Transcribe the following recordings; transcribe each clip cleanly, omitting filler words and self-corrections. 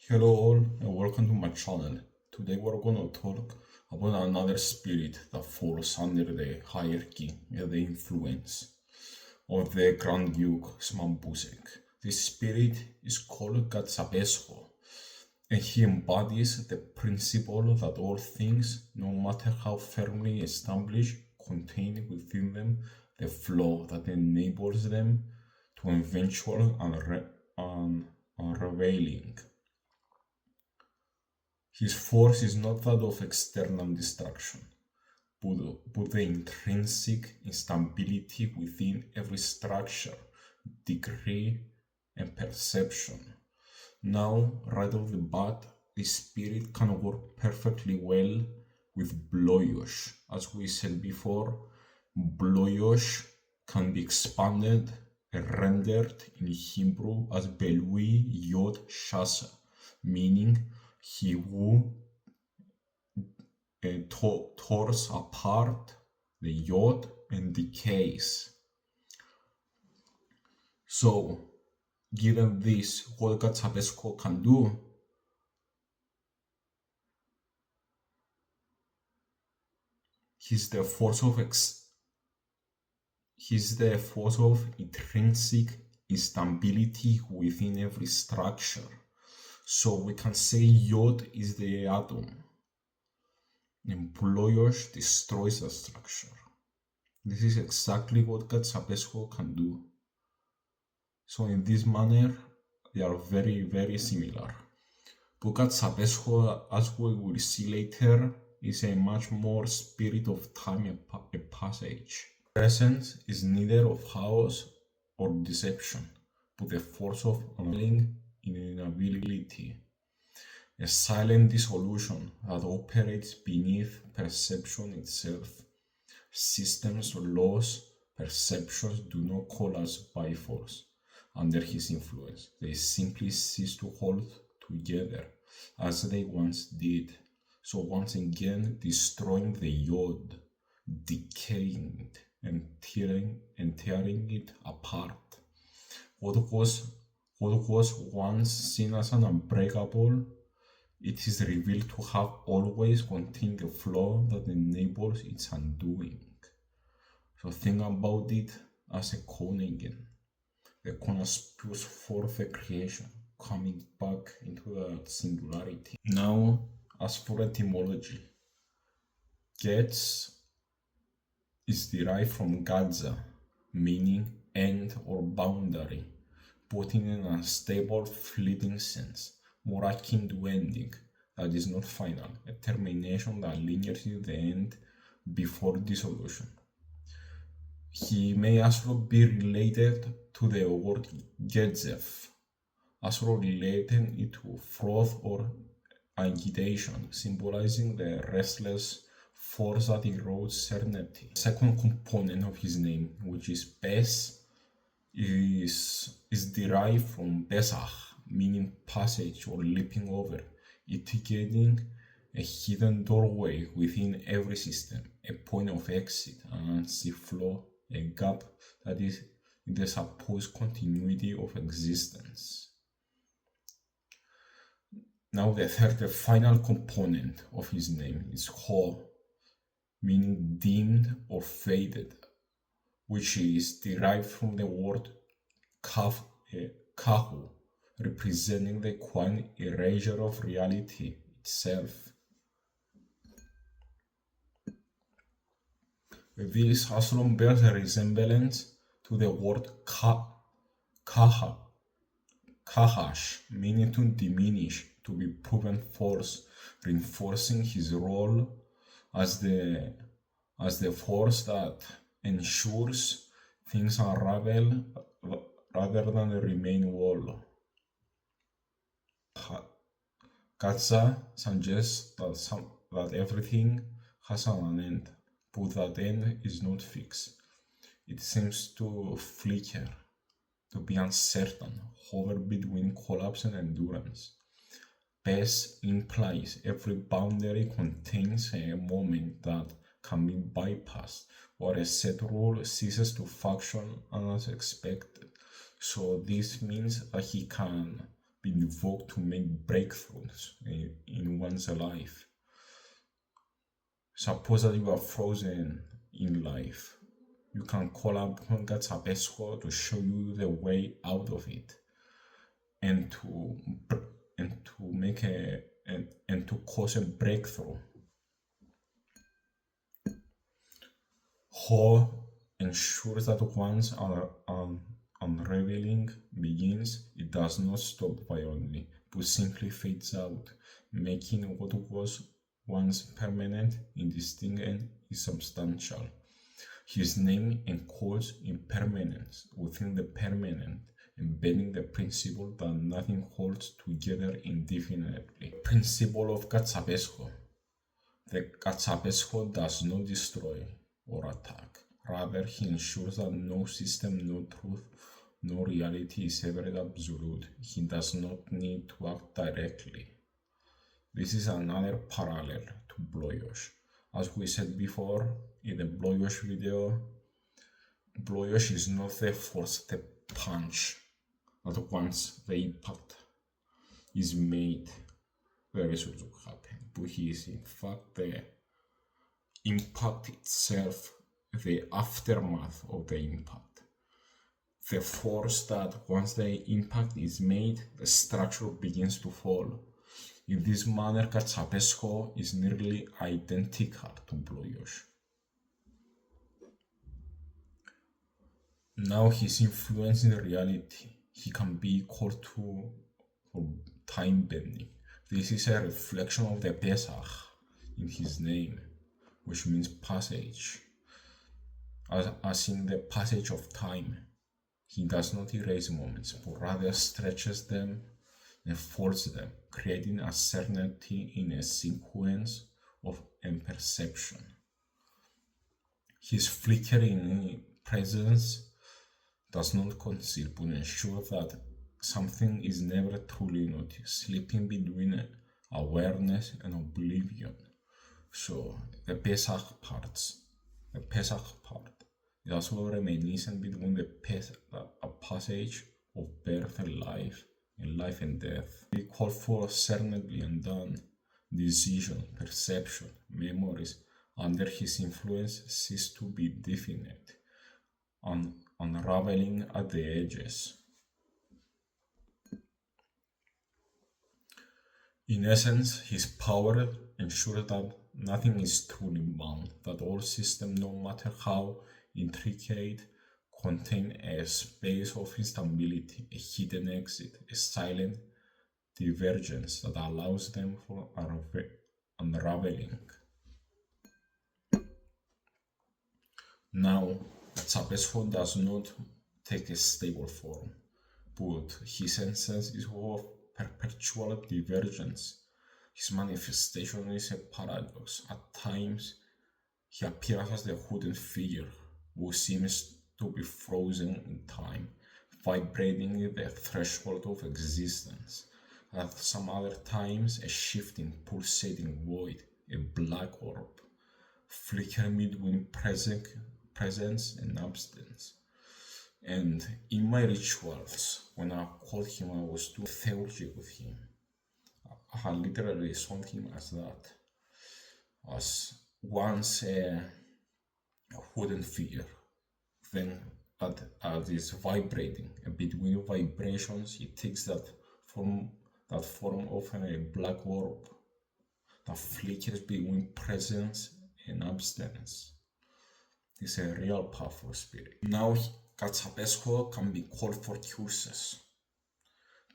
Hello all and welcome to my channel. Today we're gonna talk about another spirit that falls under the hierarchy and the influence of the Grand Duke Smampusek. This spirit is called Katzapeskho, and he embodies the principle that all things, no matter how firmly established, contain within them the flaw that enables them to eventual unraveling. His force is not that of external destruction, but the intrinsic instability within every structure, degree, and perception. Now, right off the bat, this spirit can work perfectly well with bloyosh. As we said before, bloyosh can be expanded and rendered in Hebrew as belui yod shasa, meaning he who tears apart the yod and decays. So, given this, what Katzapeskho can do, he's the force of intrinsic instability within every structure. So we can say yod is the atom, and bloyosh destroys the structure. This is exactly what Katzapeskho can do. So in this manner, they are very, very similar. But Katzapeskho, as we will see later, is a much more spirit of time and passage. Presence is neither of chaos or deception, but the force of unveiling inevitability, a silent dissolution that operates beneath perception itself. Systems, laws, perceptions do not collapse by force under his influence. They simply cease to hold together as they once did. So once again, destroying the yod, decaying and tearing it apart. What was once seen as an unbreakable, it is revealed to have always contained the flaw that enables its undoing. So think about it as a cone again. The cone spews forth the creation, coming back into the singularity. Now, as for etymology, Kzshhtzpsxo is derived from Gadza, meaning end or boundary, but in an unstable, fleeting sense, more akin to ending, that is not final, a termination that lingers in the end before dissolution. He may also be related to the word Gedzef, also relating it to froth or agitation, symbolizing the restless force that erodes certainty. The second component of his name, which is Pes, is derived from Pesach, meaning passage or leaping over, indicating a hidden doorway within every system, a point of exit, an unseen flaw, a gap that is in the supposed continuity of existence. Now the third, the final component of his name is Ho, meaning dimmed or faded, which is derived from the word kahu, representing the quiet erasure of reality itself. This also bears a resemblance to the word kahash, meaning to diminish, to be proven false, reinforcing his role as the force that ensures things unravel rather than remain whole. Katza suggests that everything has an end, but that end is not fixed. It seems to flicker, to be uncertain, hover between collapse and endurance. Pes implies every boundary contains a moment that can be bypassed, or a set rule ceases to function as expected. So this means that he can been invoked to make breakthroughs in one's life. Suppose that you are frozen in life. You can call upon Katzapeskho to show you the way out of it, and to make and to cause a breakthrough. Ho ensures that once unraveling begins, it does not stop violently, but simply fades out, making what was once permanent, indistinct, and insubstantial. His name encodes impermanence within the permanent, embedding the principle that nothing holds together indefinitely. Principle of Katzapeskho. The Katzapeskho does not destroy or attack. Rather, he ensures that no system, no truth, no reality is ever absolute. He does not need to act directly. This is another parallel to Bloyosh. As we said before in the Bloyosh video, Bloyosh is not the force, the punch that once the impact is made, the result will happen. But he is in fact the impact itself, the aftermath of the impact. The force that once the impact is made, the structure begins to fall. In this manner, Katzapeskho is nearly identical to Bloyosh. Now his influence in reality, he can be called to for time bending. This is a reflection of the Pesach in his name, which means passage. As in the passage of time, he does not erase moments, but rather stretches them and folds them, creating a certainty in a sequence of imperception. His flickering presence does not conceal, but ensure that something is never truly noticed, slipping between awareness and oblivion. So the Pesach part is also reminiscent between a passage of birth and life and death. We call for certainty and done, decision, perception, memories under his influence cease to be definite, unraveling at the edges. In essence, his power ensures that nothing is truly bound, that all systems, no matter how intricate, contain a space of instability, a hidden exit, a silent divergence that allows them for unraveling. Now, Katzapeskho does not take a stable form, but his essence is of perpetual divergence. His manifestation is a paradox. At times, he appears as the hooded figure who seems to be frozen in time, vibrating at the threshold of existence. At some other times, a shifting, pulsating void, a black orb, flickering between presence and absence. And in my rituals, when I called him, I was doing theology with him. I had literally shown him as that, as once a wooden figure, then that is vibrating, and between vibrations he takes that form of a black orb that flickers between presence and abstinence. It's a real powerful spirit. Now Katzapeskho can be called for curses.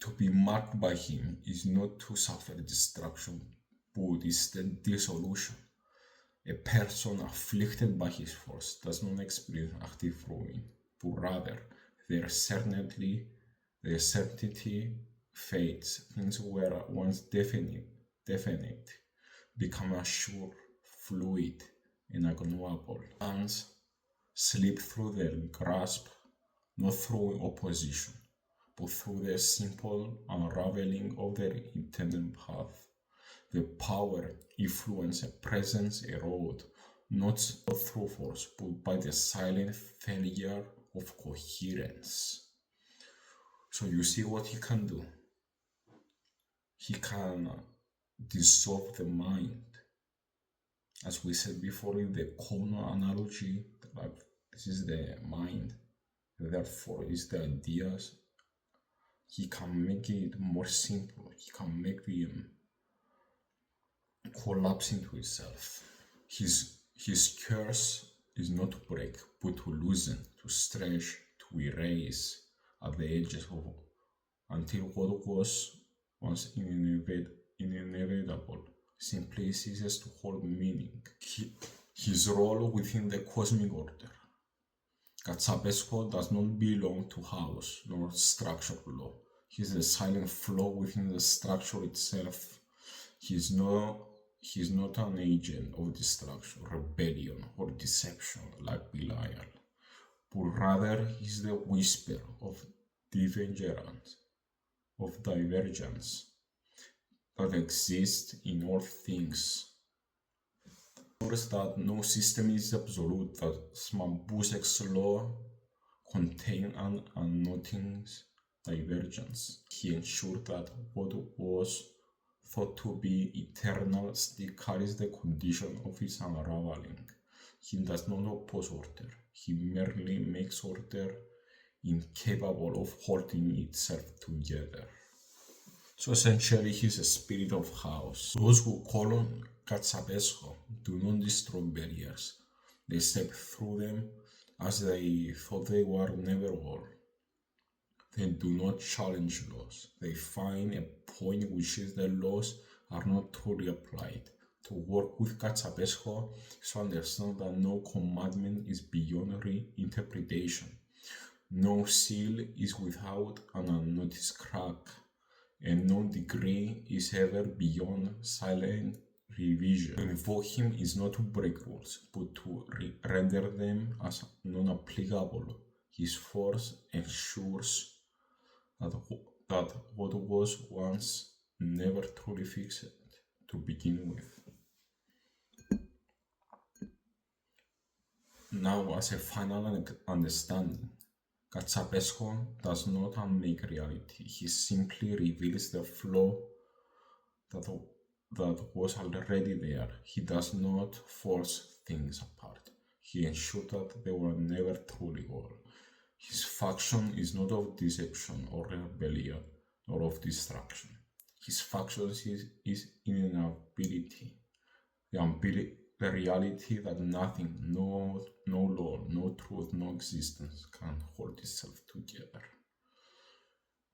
To be marked by him is not to suffer destruction, but instead dissolution. A person afflicted by his force does not experience active ruin, but rather their certainty fades. Things were once definite become assured, fluid, and unknowable. Hands slip through their grasp, not through opposition, but through the simple unraveling of their intended path. The power, influence, and presence erode, not through force, but by the silent failure of coherence. So you see what he can do. he can dissolve the mind. As we said before in the common analogy, that this is the mind, therefore is the ideas. He can make it more simple. He can make them collapse into itself. His curse is not to break, but to loosen, to stretch, to erase at the edges of until what was once inevitable simply ceases to hold meaning. His role within the cosmic order. Katzapeskho does not belong to house nor structured law. He is the silent flaw within the structure itself. He is not an agent of destruction, rebellion, or deception like Belial, but rather he is the whisper of divergence that exists in all things. Notice that no system is absolute, that Kzshhtzpsxo law contains an unnoticed divergence. He ensured that what was thought to be eternal still carries the condition of its unraveling. He does not oppose order, he merely makes order incapable of holding itself together. So essentially, he is a spirit of chaos. Those who call on Katzapeskho do not destroy barriers. They step through them as they thought they were never all. They do not challenge laws. They find a point which is the laws are not truly applied. To work with Katzapeskho is to understand that no commandment is beyond reinterpretation. No seal is without an unnoticed crack, and no degree is ever beyond silent revision. To invoke him is not to break rules, but to render them as non-applicable. His force ensures that what was once never truly fixed to begin with. Now, as a final understanding, Katzapeskho does not unmake reality. He simply reveals the flaw that was already there. He does not force things apart. He ensured that they were never truly all. His function is not of deception or rebellion or of destruction. His function is inevitability, the reality that nothing, no law, no truth, no existence can hold itself together.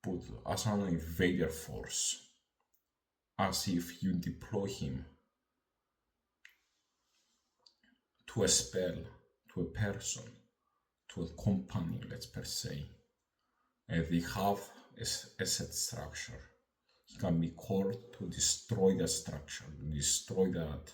But as an invader force, as if you deploy him to a spell, to a person, to a company, let's per se, and they have a set structure. He can be called to destroy the structure, destroy that